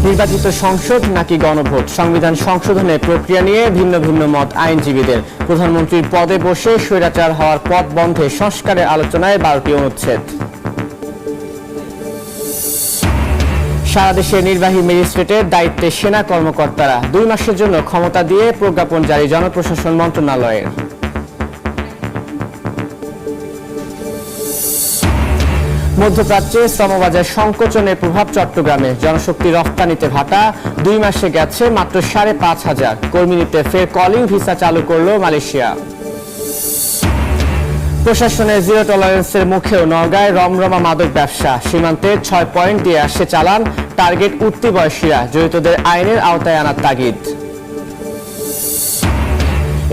নির্বাচিত সংসদ নাকি গণভোট, সংবিধান সংশোধনের প্রক্রিয়া নিয়ে ভিন্ন ভিন্ন মত আইনজীবীদের। প্রধানমন্ত্রীর পদে বসে স্বৈরাচার হওয়ার পথ বন্ধে সংস্কারের আলোচনায় 12টি অনুচ্ছেদ। সারা দেশে নির্বাহী ম্যাজিস্ট্রেটের দায়িত্বে সেনা কর্মকর্তারা, 2 মাসের জন্য ক্ষমতা দিয়ে প্রজ্ঞাপন জারি জনপ্রশাসন মন্ত্রণালয়ের। মধ্যপ্রাচ্যে শ্রমবাজার সংকোচনের প্রভাব চট্টগ্রামে, জনশক্তি রফতানিতে ভাটা, 2 মাসে গেছে মাত্র 5,500। কর্মী নিতে ফের কলিং ভিসা চালু করল মালয়েশিয়া। প্রশাসনের জিরো টলারেন্সের মুখেও নওগাঁয় রমরমা মাদক ব্যবসা, সীমান্তে 6 পয়েন্ট দিয়ে আসছে চালান, টার্গেট উঠতি বয়সীরা, জড়িতদের আইনের আওতায় আনার তাগিদ।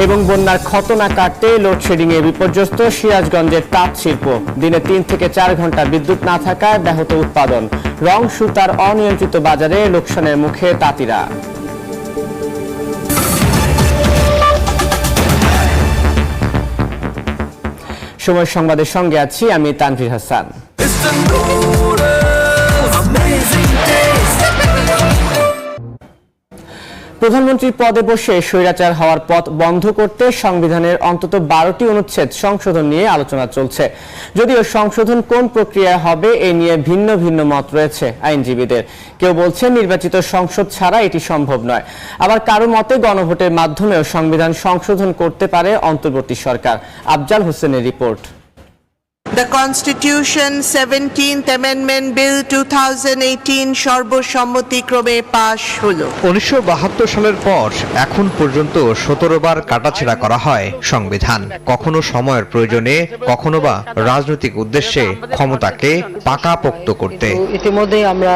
এবং বন্যার ক্ষত না কাটতে লোডশেডিং এ বিপর্যস্ত সিরাজগঞ্জের তাঁত শিল্প, দিনে 3 থেকে 4 ঘন্টা বিদ্যুৎ না থাকায় ব্যাহত উৎপাদন, রং সুতার অনিয়ন্ত্রিত বাজারে লোকসানের মুখে তাঁতিরা। সময় সংবাদের সঙ্গে আছি আমি তানভীর হাসান। প্রধানমন্ত্রীর পদে বসে স্বৈরাচার হওয়ার পথ বন্ধ করতে সংবিধানের অন্তত 12টি অনুচ্ছেদ সংশোধন নিয়ে আলোচনা চলছে। যদিও সংশোধন কোন প্রক্রিয়ায় হবে এ নিয়ে ভিন্ন ভিন্ন মত রয়েছে আইনজীবীদের। কেউ বলছেন নির্বাচিত সংসদ ছাড়া এটি সম্ভব নয়, আবার কারো মতে গণভোটের মাধ্যমেও সংবিধান সংশোধন করতে পারে অন্তর্বর্তী সরকার। আফজাল হোসেনের report. The Constitution 17th Amendment Bill 2018 সর্বসম্মতিক্রমে পাশ হলো। 1972 সালের পর এখন পর্যন্ত 17 বার কাটাছেঁড়া করা হয় সংবিধান, কখনো সময়ের প্রয়োজনে, কখনো বা রাজনৈতিক উদ্দেশ্যে ক্ষমতাকে পাকাপোক্ত করতে। ইতিমধ্যে আমরা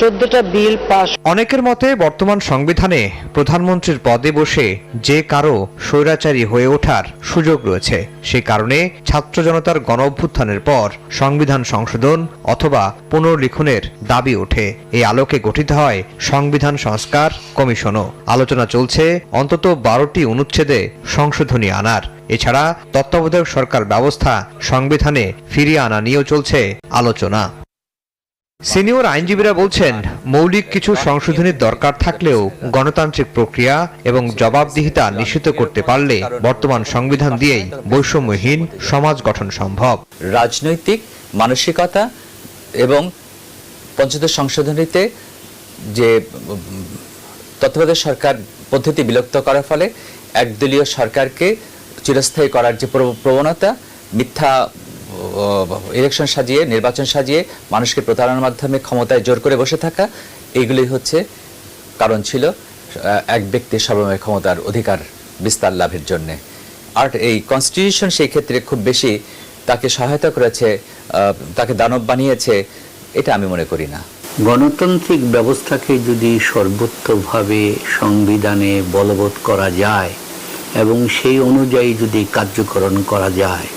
14টা বিল পাস। অনেকের মতে বর্তমান সংবিধানে প্রধানমন্ত্রীর পদে বসে যে কারো স্বৈরাচারী হয়ে ওঠার সুযোগ রয়েছে। সে কারণে ছাত্র জনতার গণ অভ্যুত্থানের পর সংবিধান সংশোধন অথবা পুনর্লিখনের দাবি ওঠে। এই আলোকে গঠিত হয় সংবিধান সংস্কার কমিশনও। আলোচনা চলছে অন্তত 12টি অনুচ্ছেদে সংশোধনী আনার। এছাড়া তত্ত্বাবধায়ক সরকার ব্যবস্থা সংবিধানে ফিরিয়ে আনা নিয়েও চলছে আলোচনা। সিনিয়র আইনজীবীরা বলছেন মৌলিক কিছু সংশোধনীর দরকার থাকলেও গণতান্ত্রিক প্রক্রিয়া এবং জবাবদিহিতা নিশ্চিত করতে পারলে বর্তমান সংবিধান দিয়েই বৈষম্যহীন সমাজ গঠন সম্ভব। রাজনৈতিক মানসিকতা এবং পঞ্চদশ সংশোধনীতে যে তত্ত্বাবধায়ক সরকার পদ্ধতি বিলুপ্ত করার ফলে একদলীয় সরকারকে চিরস্থায়ী করার যে প্রবণতা, মিথ্যা ইলেকশন সাজিয়ে, নির্বাচন সাজিয়ে মানুষকে প্রতারণার মাধ্যমে ক্ষমতায় জোর করে বসে থাকা, এইগুলি হচ্ছে কারণ ছিল এক ব্যক্তির সর্বময় ক্ষমতার অধিকার বিস্তার লাভের জন্য। আর এই কনস্টিটিউশন সেই ক্ষেত্রে খুব বেশি তাকে সহায়তা করেছে, তাকে দানব বানিয়েছে, এটা আমি মনে করি না। গণতান্ত্রিক ব্যবস্থাকে যদি সর্বোচ্চভাবে সংবিধানে বলবৎ করা যায় এবং সেই অনুযায়ী যদি কার্যকরণ করা যায়,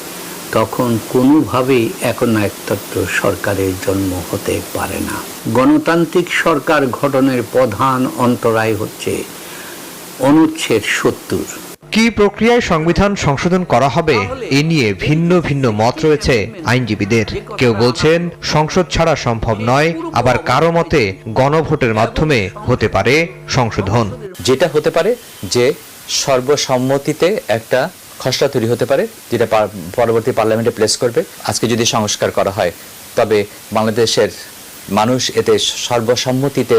তখন কোনোভাবেই একনায়কতন্ত্র সরকারের জন্ম হতে পারে না। গণতান্ত্রিক সরকার গঠনের প্রধান অন্তরায় হচ্ছে অনুচ্ছেদ 70। কি প্রক্রিয়ায় সংবিধান সংশোধন করা হবে এ নিয়ে ভিন্ন ভিন্ন মত রয়েছে আইনজীবীদের। কেউ বলছেন সংসদ ছাড়া সম্ভব নয়, আবার কারো মতে গণভোটের মাধ্যমে হতে পারে সংশোধন। যেটা হতে পারে যে সর্বসম্মতিতে একটা খসড়া তৈরি হতে পারে, যেটা পরবর্তী পার্লামেন্টে প্লেস করবে। আজকে যদি সংস্কার করা হয় তবে বাংলাদেশের মানুষ এতে সর্বসম্মতিতে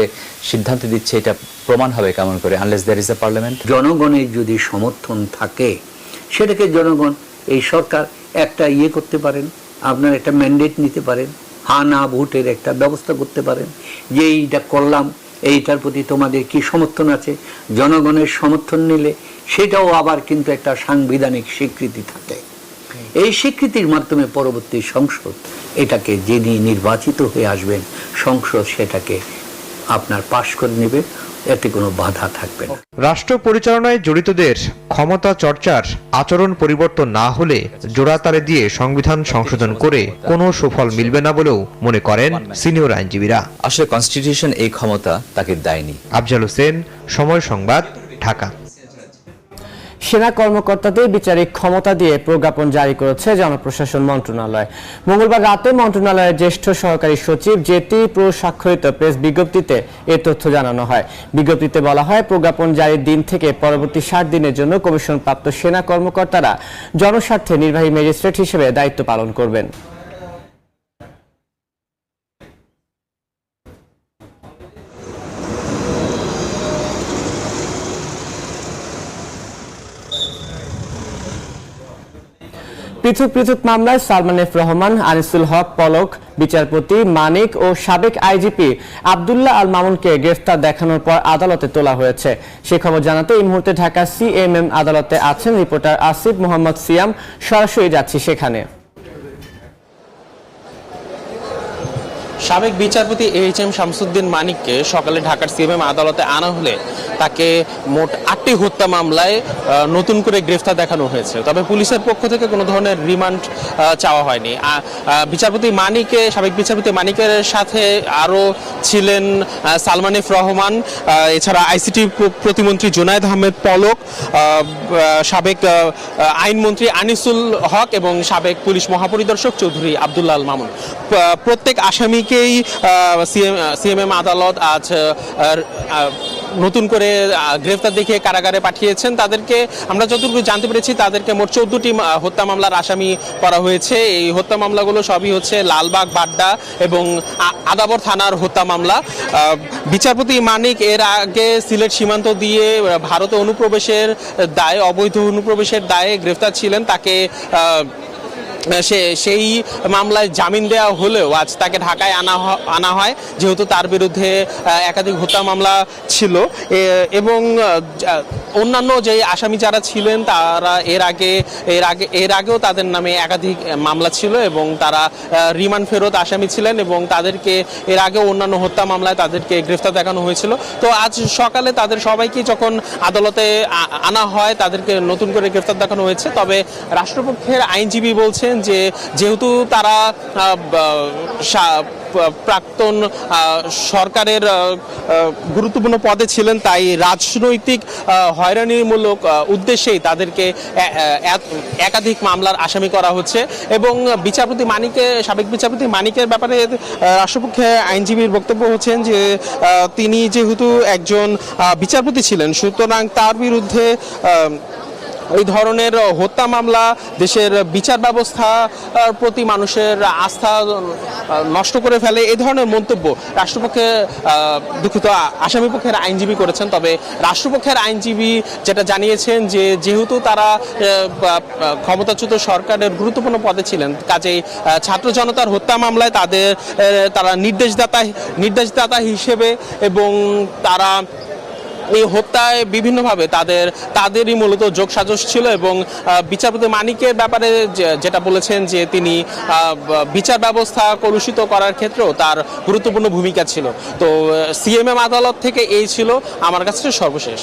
সিদ্ধান্ত দিচ্ছে, এটা প্রমাণ হবে কেমন করে, unless there is a parliament. জনগণের যদি সমর্থন থাকে সেটাকে জনগণ, এই সরকার একটা করতে পারেন, আপনার একটা ম্যান্ডেট নিতে পারেন, হ্যাঁ না ভোটের একটা ব্যবস্থা করতে পারেন যে এইটা করলাম, এইটার প্রতি তোমাদের কি সমর্থন আছে। জনগণের সমর্থন নিলে সেটাও আবার কিন্তু একটা সাংবিধানিক স্বীকৃতি থাকে। এই স্বীকৃতির মাধ্যমে পরবর্তী সংসদ এটাকে যিনি নির্বাচিত হয়ে আসবেন, সংসদ সেটাকে আপনার পাশ করে নেবে, এতে কোনো বাধা থাকবে না। রাষ্ট্র পরিচালনায় জড়িতদের ক্ষমতা চর্চার আচরণ পরিবর্তন না হলে জোড়াতালে দিয়ে সংবিধান সংশোধন করে কোনো সুফল মিলবে না বলেও মনে করেন সিনিয়র আইনজীবীরা। আসলে কনস্টিটিউশন এই ক্ষমতা তাকে দেয়নি। আফজাল হোসেন, সময় সংবাদ, ঢাকা। সেনা কর্মকর্তাদের বিচারিক ক্ষমতা দিয়ে প্রজ্ঞাপন জারি করেছে জনপ্রশাসন মন্ত্রণালয়। মঙ্গলবার রাতে মন্ত্রণালয়ের জ্যেষ্ঠ সহকারী সচিব জেটি প্রো স্বাক্ষরিত প্রেস বিজ্ঞপ্তিতে এ তথ্য জানানো হয়। বিজ্ঞপ্তিতে বলা হয়, প্রজ্ঞাপন জারির দিন থেকে পরবর্তী 60 দিনের জন্য কমিশনপ্রাপ্ত সেনা কর্মকর্তারা জনস্বার্থে নির্বাহী ম্যাজিস্ট্রেট হিসেবে দায়িত্ব পালন করবেন। পৃথক পৃথক মামলায় সালমান এফ রহমান, আনিসুল হক পলক, বিচারপতি মানিক ও সাবেক আইজিপি আব্দুল্লাহ আল মামুনকে গ্রেফতার দেখানোর পর আদালতে তোলা হয়েছে। সে খবর জানাতে এই মুহূর্তে ঢাকা সিএমএম আদালতে আছেন রিপোর্টার আসিফ মোহাম্মদ সিয়াম। সরাসরি যাচ্ছি সেখানে। সাবেক বিচারপতি এইচ.এম. শামসুদ্দিন মানিককে সকালে ঢাকার সিএমএম আদালতে আনা হলে তাকে মোট 8টি হত্যা মামলায় নতুন করে গ্রেফতার দেখানো হয়েছে। তবে পুলিশের পক্ষ থেকে কোনো ধরনের রিমান্ড চাওয়া হয়নি। সাবেক বিচারপতি মানিকের সাথে আরও ছিলেন সালমান এফ রহমান, এছাড়া আইসিটি প্রতিমন্ত্রী জুনায়েদ আহমেদ পলক, সাবেক আইনমন্ত্রী আনিসুল হক এবং সাবেক পুলিশ মহাপরিদর্শক চৌধুরী আব্দুল্লাহ আল মামুন। প্রত্যেক আসামিকেই সিএমএম আদালত আজ নতুন করে গ্রেফতার দেখিয়ে কারাগারে পাঠিয়েছেন। তাদেরকে আমরা যতটুকু জানতে পেরেছি তাদেরকে মোট 14টি হত্যা মামলার আসামি করা হয়েছে। এই হত্যা মামলাগুলো সবই হচ্ছে লালবাগ, বাড্ডা এবং আদাবর থানার হত্যা মামলা। বিচারপতি মানিক এর আগে সিলেট সীমান্ত দিয়ে ভারতে অনুপ্রবেশের দায়ে, অবৈধ অনুপ্রবেশের দায়ে গ্রেফতার ছিলেন। তাকে সেই মামলায় জামিন দেওয়া হলেও আজ তাকে ঢাকায় আনা হয়, যেহেতু তার বিরুদ্ধে একাধিক হত্যা মামলা ছিল এবং অন্যান্য যে আসামি যারা ছিলেন তারা এর আগেও তাদের নামে একাধিক মামলা ছিল এবং তারা রিমান্ড ফেরত আসামি ছিলেন এবং তাদেরকে এর আগেও অন্যান্য হত্যা মামলায় তাদেরকে গ্রেফতার দেখানো হয়েছিল। তো আজ সকালে তাদের সবাইকে যখন আদালতে আনা হয় তাদেরকে নতুন করে গ্রেফতার দেখানো হয়েছে। তবে রাষ্ট্রপক্ষের আইনজীবী বলছেন যে যেহেতু তারা প্রাক্তন সরকারের গুরুত্বপূর্ণ পদে ছিলেন, তাই রাজনৈতিক হয়রানিমূলক উদ্দেশ্যেই তাদেরকে একাধিক মামলার আসামি করা হচ্ছে। এবং সাবেক বিচারপতি মানিকের ব্যাপারে রাষ্ট্রপক্ষের আইনজীবীর বক্তব্য হচ্ছেন যে তিনি যেহেতু একজন বিচারপতি ছিলেন, সুতরাং তার বিরুদ্ধে এই ধরনের হত্যা মামলা দেশের বিচার ব্যবস্থার প্রতি মানুষের আস্থা নষ্ট করে ফেলে, এই ধরনের মন্তব্য আসামিপক্ষের আইনজীবী করেছেন। তবে রাষ্ট্রপক্ষের আইনজীবী যেটা জানিয়েছেন যে যেহেতু তারা ক্ষমতাচ্যুত সরকারের গুরুত্বপূর্ণ পদে ছিলেন, কাজেই ছাত্র জনতার হত্যা মামলায় তারা নির্দেশদাতা হিসেবে এবং তারা এই হত্যায় বিভিন্নভাবে তাদেরই মূলত যোগসাজশ ছিল। এবং বিচারপতি মানিকের ব্যাপারে যেটা বলেছেন যে তিনি বিচার ব্যবস্থা কলুষিত করার ক্ষেত্রেও তার গুরুত্বপূর্ণ ভূমিকা ছিল। তো সিএমএম আদালত থেকে এই ছিল আমার কাছে সর্বশেষ।